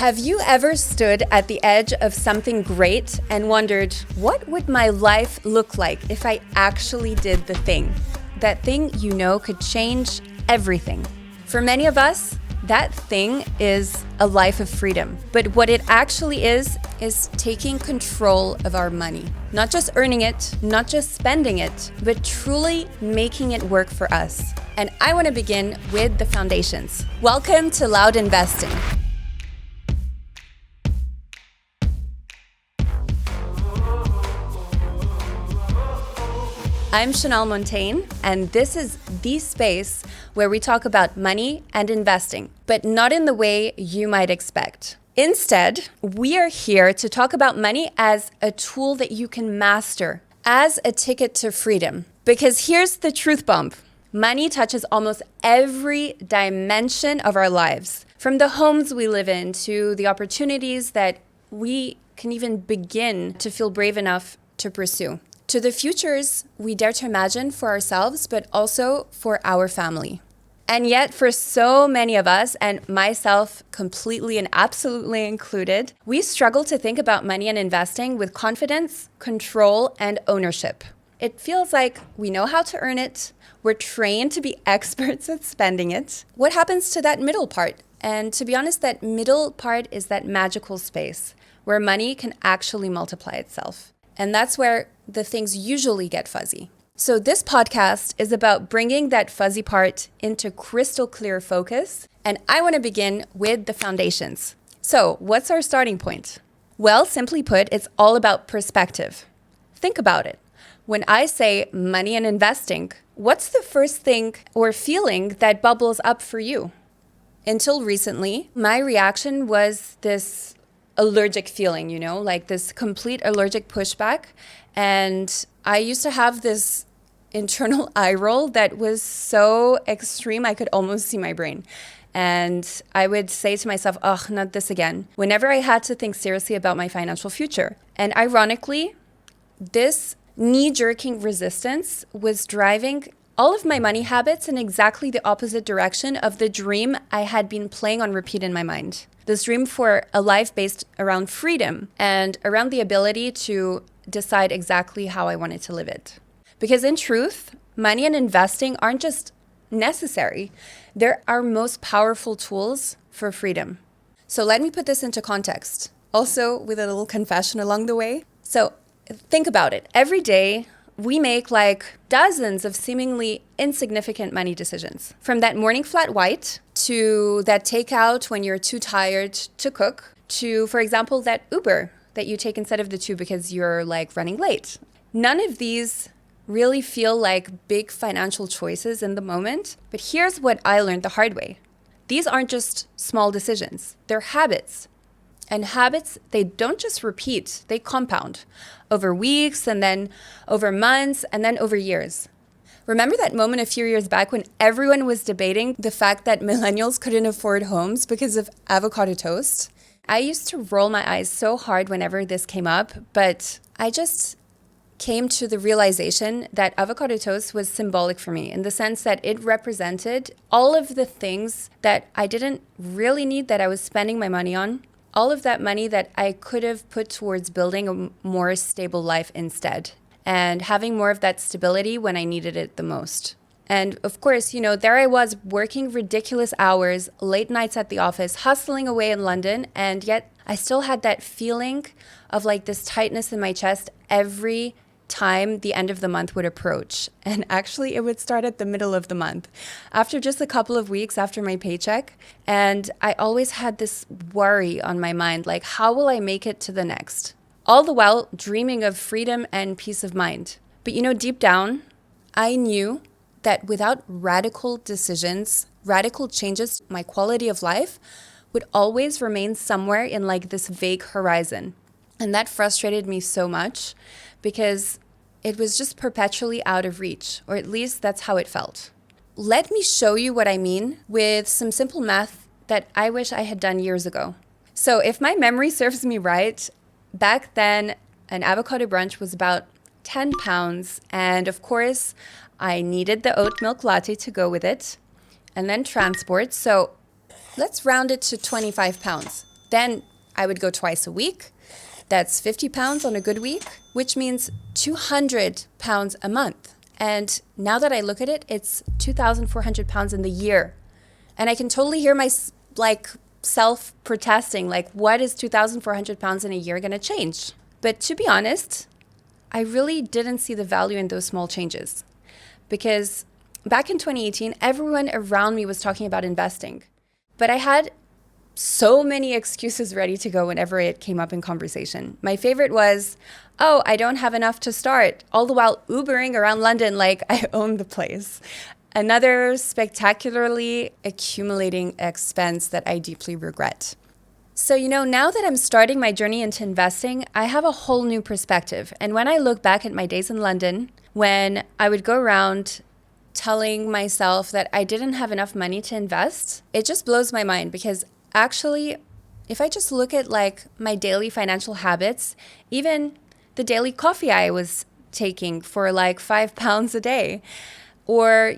Have you ever stood at the edge of something great and wondered, what would my life look like if I actually did the thing? That thing you know could change everything. For many of us, that thing is a life of freedom. But what it actually is taking control of our money. Not just earning it, not just spending it, but truly making it work for us. And I want to begin with the foundations. Welcome to Loud Investing. I'm Chanel Montaigne, and this is the space where we talk about money and investing, but not in the way you might expect. Instead, we are here to talk about money as a tool that you can master, as a ticket to freedom. Because here's the truth bomb. Money touches almost every dimension of our lives, from the homes we live in to the opportunities that we can even begin to feel brave enough to pursue, to the futures we dare to imagine for ourselves, but also for our family. And yet, for so many of us, and myself completely and absolutely included, we struggle to think about money and investing with confidence, control, and ownership. It feels like we know how to earn it, we're trained to be experts at spending it. What happens to that middle part? And to be honest, that middle part is that magical space where money can actually multiply itself. And that's where the things usually get fuzzy. So this podcast is about bringing that fuzzy part into crystal clear focus. And I want to begin with the foundations. So what's our starting point? Well, simply put, it's all about perspective. Think about it. When I say money and investing, what's the first thing or feeling that bubbles up for you? Until recently, my reaction was this allergic feeling, like this complete allergic pushback. And I used to have this internal eye roll that was so extreme, I could almost see my brain. And I would say to myself, oh, not this again, whenever I had to think seriously about my financial future. And ironically, this knee-jerking resistance was driving all of my money habits in exactly the opposite direction of the dream I had been playing on repeat in my mind. This dream for a life based around freedom and around the ability to decide exactly how I wanted to live it. Because in truth, money and investing aren't just necessary, they're our most powerful tools for freedom. So let me put this into context, also with a little confession along the way. So think about it. Every day, we make like dozens of seemingly insignificant money decisions. From that morning flat white, to that takeout when you're too tired to cook, to, for example, that Uber that you take instead of the tube because you're like running late. None of these really feel like big financial choices in the moment, but here's what I learned the hard way. These aren't just small decisions, they're habits. And habits, they don't just repeat, they compound over weeks and then over months and then over years. Remember that moment a few years back when everyone was debating the fact that millennials couldn't afford homes because of avocado toast? I used to roll my eyes so hard whenever this came up, but I just came to the realization that avocado toast was symbolic for me in the sense that it represented all of the things that I didn't really need that I was spending my money on. All of that money that I could have put towards building a more stable life instead and having more of that stability when I needed it the most. And of course, there I was working ridiculous hours, late nights at the office, hustling away in London, and yet I still had that feeling of like this tightness in my chest every time the end of the month would approach. And actually, it would start at the middle of the month, after just a couple of weeks after my paycheck. And I always had this worry on my mind, like, how will I make it to the next? All the while dreaming of freedom and peace of mind. But deep down, I knew that without radical decisions, radical changes, my quality of life would always remain somewhere in like this vague horizon. And that frustrated me so much because it was just perpetually out of reach, or at least that's how it felt. Let me show you what I mean with some simple math that I wish I had done years ago. So if my memory serves me right, back then an avocado brunch was about 10 pounds. And of course, I needed the oat milk latte to go with it and then transport. So let's round it to 25 pounds. Then I would go twice a week. That's 50 pounds on a good week, which means 200 pounds a month. And now that I look at it, it's 2,400 pounds in the year. And I can totally hear my self protesting, like, what is 2,400 pounds in a year going to change? But to be honest, I really didn't see the value in those small changes, because back in 2018, everyone around me was talking about investing. But I had so many excuses ready to go whenever it came up in conversation. My favorite was, oh, I don't have enough to start, all the while Ubering around London like I own the place. Another spectacularly accumulating expense that I deeply regret. So, now that I'm starting my journey into investing, I have a whole new perspective. And when I look back at my days in London, when I would go around telling myself that I didn't have enough money to invest, it just blows my mind, because actually, if I just look at my daily financial habits, even the daily coffee I was taking for £5 a day, or,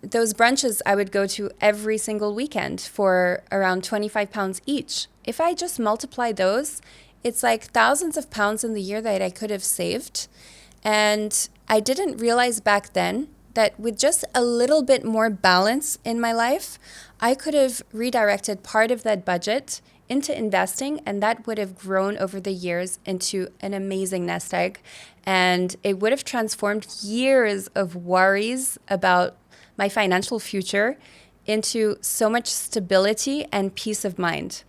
those brunches I would go to every single weekend for around £25 each. If I just multiply those, it's thousands of pounds in the year that I could have saved. And I didn't realize back then that with just a little bit more balance in my life, I could have redirected part of that budget into investing, and that would have grown over the years into an amazing nest egg. And it would have transformed years of worries about my financial future into so much stability and peace of mind.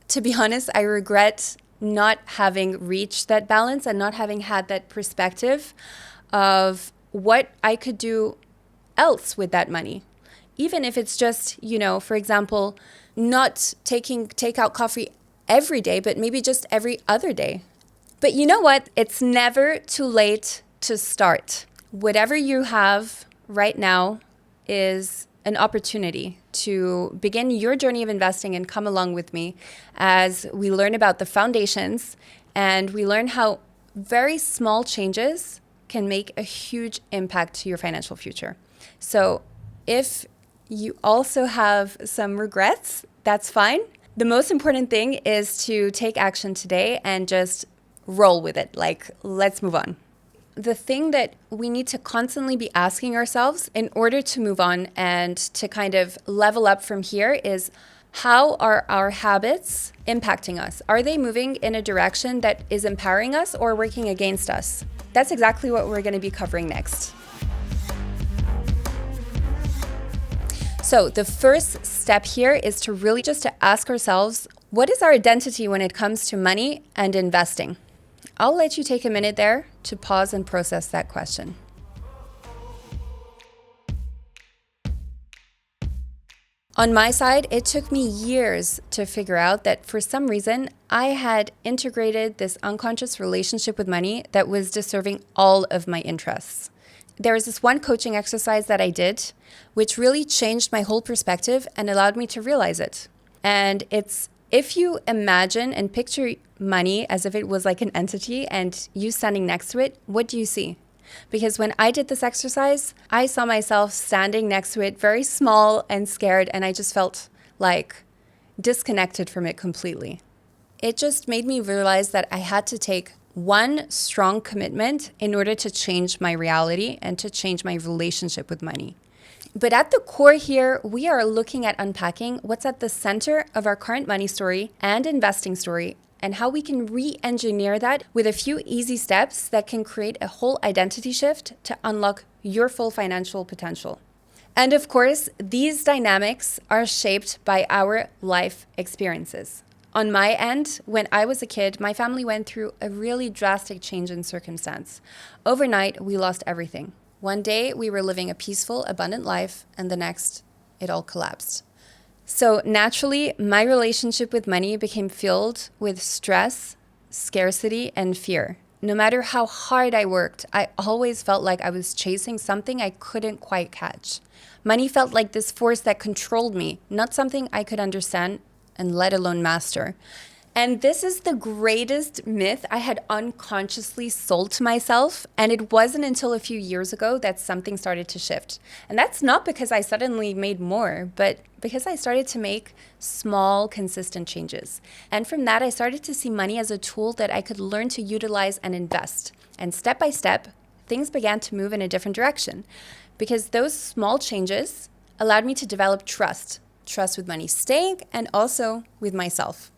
To be honest, I regret not having reached that balance and not having had that perspective of what I could do else with that money. Even if it's just, for example, not taking takeout coffee every day, but maybe just every other day. But you know what? It's never too late to start. Whatever you have right now is an opportunity to begin your journey of investing, and come along with me as we learn about the foundations and we learn how very small changes can make a huge impact to your financial future. So if you also have some regrets, that's fine. The most important thing is to take action today and just roll with it. Let's move on. The thing that we need to constantly be asking ourselves in order to move on and to kind of level up from here is, how are our habits impacting us? Are they moving in a direction that is empowering us or working against us? That's exactly what we're going to be covering next. So the first step here is to really just to ask ourselves, what is our identity when it comes to money and investing? I'll let you take a minute there to pause and process that question. On my side, it took me years to figure out that for some reason, I had integrated this unconscious relationship with money that was deserving all of my interests. There was this one coaching exercise that I did, which really changed my whole perspective and allowed me to realize it. And it's, if you imagine and picture money as if it was like an entity and you standing next to it, what do you see? Because when I did this exercise, I saw myself standing next to it, very small and scared, and I just felt disconnected from it completely. It just made me realize that I had to take one strong commitment in order to change my reality and to change my relationship with money. But at the core here, we are looking at unpacking what's at the center of our current money story and investing story, and how we can re-engineer that with a few easy steps that can create a whole identity shift to unlock your full financial potential. And of course, these dynamics are shaped by our life experiences. On my end, when I was a kid, my family went through a really drastic change in circumstance. Overnight, we lost everything. One day, we were living a peaceful, abundant life, and the next, it all collapsed. So naturally, my relationship with money became filled with stress, scarcity, and fear. No matter how hard I worked, I always felt like I was chasing something I couldn't quite catch. Money felt like this force that controlled me, not something I could understand and let alone master. And this is the greatest myth I had unconsciously sold to myself. And it wasn't until a few years ago that something started to shift. And that's not because I suddenly made more, but Because I started to make small, consistent changes. And from that, I started to see money as a tool that I could learn to utilize and invest. And step by step, things began to move in a different direction. Because those small changes allowed me to develop trust with money staying and also with myself.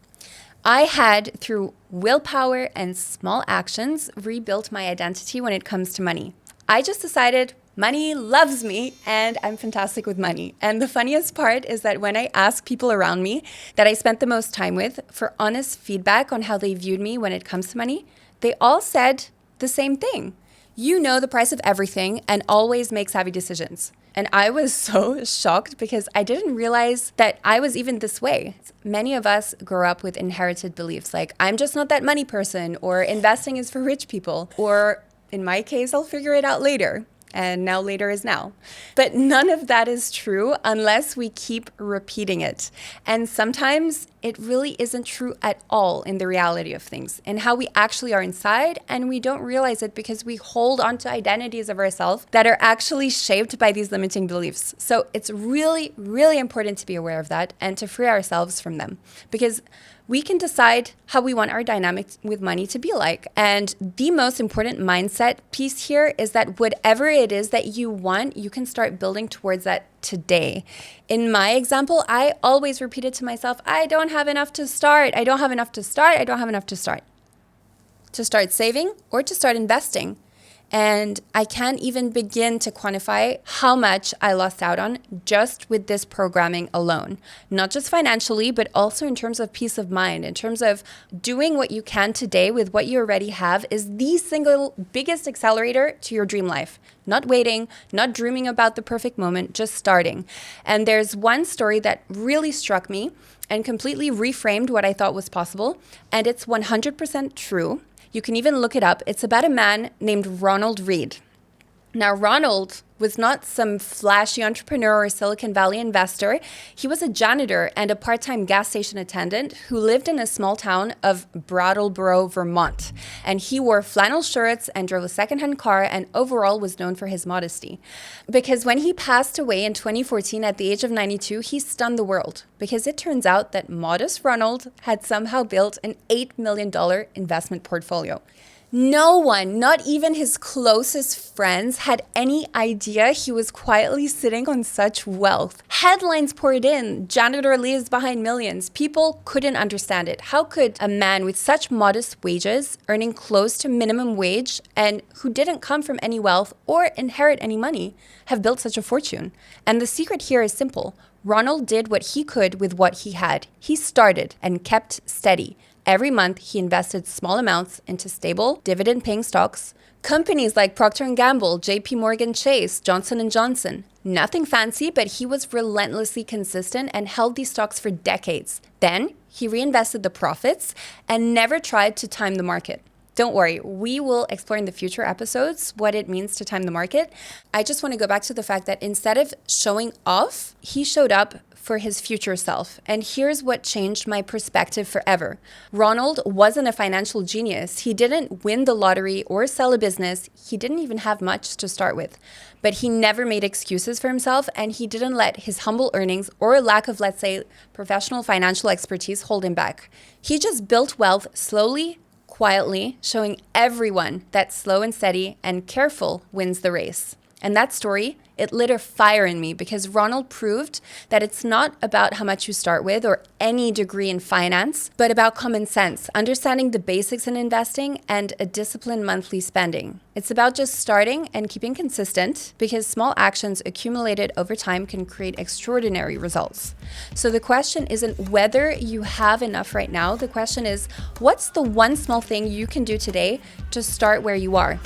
I had, through willpower and small actions, rebuilt my identity when it comes to money. I just decided money loves me and I'm fantastic with money. And the funniest part is that when I ask people around me that I spent the most time with for honest feedback on how they viewed me when it comes to money, they all said the same thing. You know the price of everything and always make savvy decisions. And I was so shocked because I didn't realize that I was even this way. Many of us grow up with inherited beliefs like, I'm just not that money person, or investing is for rich people, or in my case, I'll figure it out later. And now later is now. But none of that is true unless we keep repeating it. And sometimes it really isn't true at all in the reality of things and how we actually are inside, and we don't realize it because we hold on to identities of ourselves that are actually shaped by these limiting beliefs. So it's really, really important to be aware of that and to free ourselves from them, because we can decide how we want our dynamic with money to be like. And the most important mindset piece here is that whatever it is that you want, you can start building towards that today. In my example, I always repeated to myself, I don't have enough to start. I don't have enough to start. I don't have enough to start. To start saving or to start investing. And I can't even begin to quantify how much I lost out on just with this programming alone. Not just financially, but also in terms of peace of mind, in terms of doing what you can today with what you already have is the single biggest accelerator to your dream life. Not waiting, not dreaming about the perfect moment, just starting. And there's one story that really struck me and completely reframed what I thought was possible. And it's 100% true. You can even look it up. It's about a man named Ronald Reid. Now, Ronald was not some flashy entrepreneur or Silicon Valley investor. He was a janitor and a part-time gas station attendant who lived in a small town of Brattleboro, Vermont. And he wore flannel shirts and drove a secondhand car and overall was known for his modesty. Because when he passed away in 2014 at the age of 92, he stunned the world. Because it turns out that modest Ronald had somehow built an $8 million investment portfolio. No one, not even his closest friends, had any idea he was quietly sitting on such wealth. Headlines poured in, janitor leaves behind millions. People couldn't understand it. How could a man with such modest wages, earning close to minimum wage, and who didn't come from any wealth or inherit any money, have built such a fortune? And the secret here is simple. Ronald did what he could with what he had. He started and kept steady. Every month, he invested small amounts into stable, dividend-paying stocks. Companies like Procter & Gamble, JP Morgan Chase, Johnson & Johnson. Nothing fancy, but he was relentlessly consistent and held these stocks for decades. Then, he reinvested the profits and never tried to time the market. Don't worry, we will explore in the future episodes what it means to time the market. I just want to go back to the fact that instead of showing off, he showed up for his future self. And here's what changed my perspective forever. Ronald wasn't a financial genius. He didn't win the lottery or sell a business. He didn't even have much to start with. But he never made excuses for himself, and he didn't let his humble earnings or lack of, let's say, professional financial expertise hold him back. He just built wealth slowly, quietly, showing everyone that slow and steady and careful wins the race. And that story, it lit a fire in me because Ronald proved that it's not about how much you start with or any degree in finance, but about common sense, understanding the basics in investing, and a disciplined monthly spending. It's about just starting and keeping consistent because small actions accumulated over time can create extraordinary results. So the question isn't whether you have enough right now. The question is, what's the one small thing you can do today to start where you are?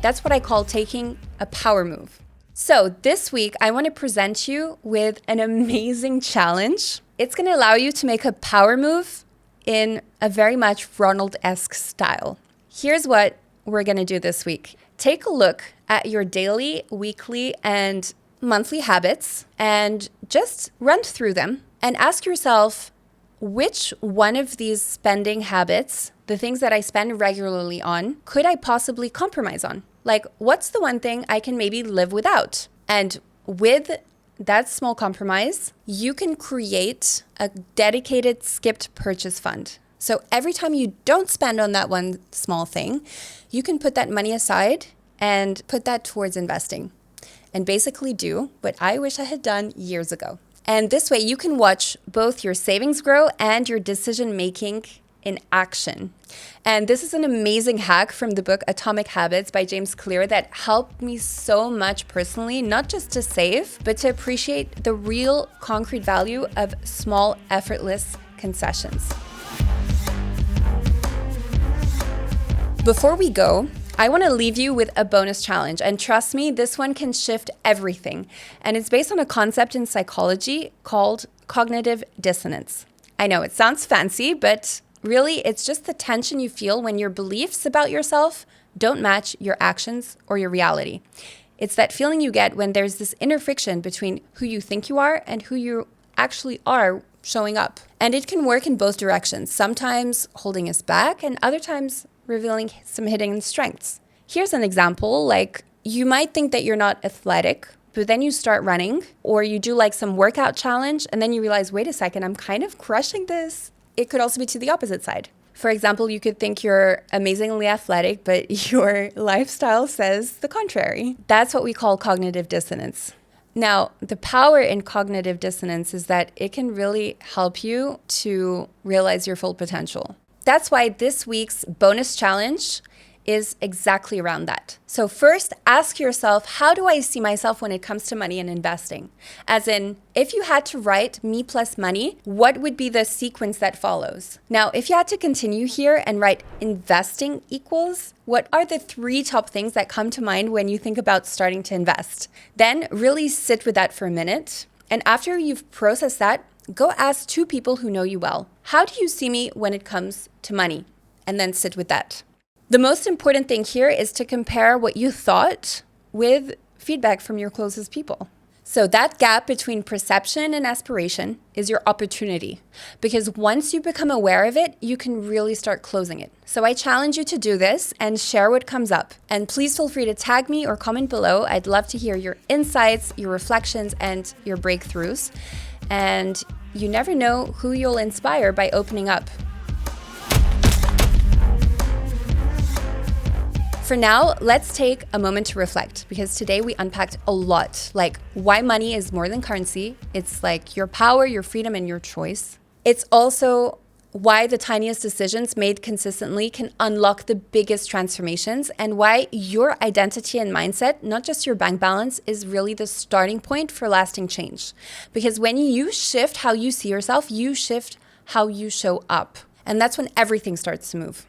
That's what I call taking a power move. So this week, I want to present you with an amazing challenge. It's going to allow you to make a power move in a very much Ronald-esque style. Here's what we're going to do this week. Take a look at your daily, weekly, and monthly habits and just run through them and ask yourself, which one of these spending habits, the things that I spend regularly on, could I possibly compromise on? Like, what's the one thing I can maybe live without? And with that small compromise, you can create a dedicated skipped purchase fund. So every time you don't spend on that one small thing, you can put that money aside and put that towards investing and basically do what I wish I had done years ago. And this way you can watch both your savings grow and your decision making in action. And this is an amazing hack from the book Atomic Habits by James Clear that helped me so much personally, not just to save, but to appreciate the real concrete value of small, effortless concessions. Before we go, I want to leave you with a bonus challenge. And trust me, this one can shift everything. And it's based on a concept in psychology called cognitive dissonance. I know it sounds fancy, but really, it's just the tension you feel when your beliefs about yourself don't match your actions or your reality. It's that feeling you get when there's this inner friction between who you think you are and who you actually are showing up. And it can work in both directions, sometimes holding us back and other times revealing some hidden strengths. Here's an example, like you might think that you're not athletic, but then you start running or you do like some workout challenge and then you realize, wait a second, I'm kind of crushing this. It could also be to the opposite side. For example, you could think you're amazingly athletic, but your lifestyle says the contrary. That's what we call cognitive dissonance. Now, the power in cognitive dissonance is that it can really help you to realize your full potential. That's why this week's bonus challenge is exactly around that. So first, ask yourself, how do I see myself when it comes to money and investing? As in, if you had to write me plus money, what would be the sequence that follows? Now, if you had to continue here and write investing equals, what are the 3 top things that come to mind when you think about starting to invest? Then really sit with that for a minute. And after you've processed that, go ask 2 people who know you well. How do you see me when it comes to money? And then sit with that. The most important thing here is to compare what you thought with feedback from your closest people. So that gap between perception and aspiration is your opportunity, because once you become aware of it, you can really start closing it. So I challenge you to do this and share what comes up. And please feel free to tag me or comment below. I'd love to hear your insights, your reflections, and your breakthroughs. And you never know who you'll inspire by opening up. For now, let's take a moment to reflect, because today we unpacked a lot, like why money is more than currency. It's like your power, your freedom, and your choice. It's also why the tiniest decisions made consistently can unlock the biggest transformations, and why your identity and mindset, not just your bank balance, is really the starting point for lasting change. Because when you shift how you see yourself, you shift how you show up. And that's when everything starts to move.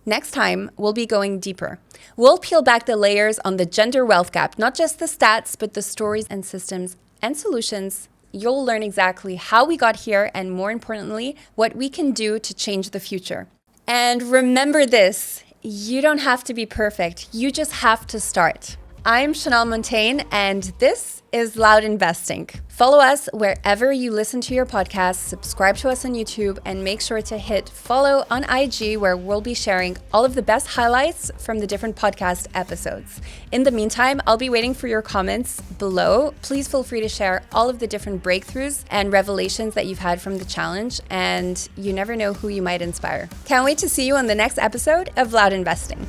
Next time, we'll be going deeper. We'll peel back the layers on the gender wealth gap, not just the stats, but the stories and systems and solutions. You'll learn exactly how we got here and, more importantly, what we can do to change the future. And remember this, you don't have to be perfect. You just have to start. I'm Chanel Montaigne, and this is Loud Investing. Follow us wherever you listen to your podcasts, subscribe to us on YouTube, and make sure to hit follow on IG, where we'll be sharing all of the best highlights from the different podcast episodes. In the meantime, I'll be waiting for your comments below. Please feel free to share all of the different breakthroughs and revelations that you've had from the challenge, and you never know who you might inspire. Can't wait to see you on the next episode of Loud Investing.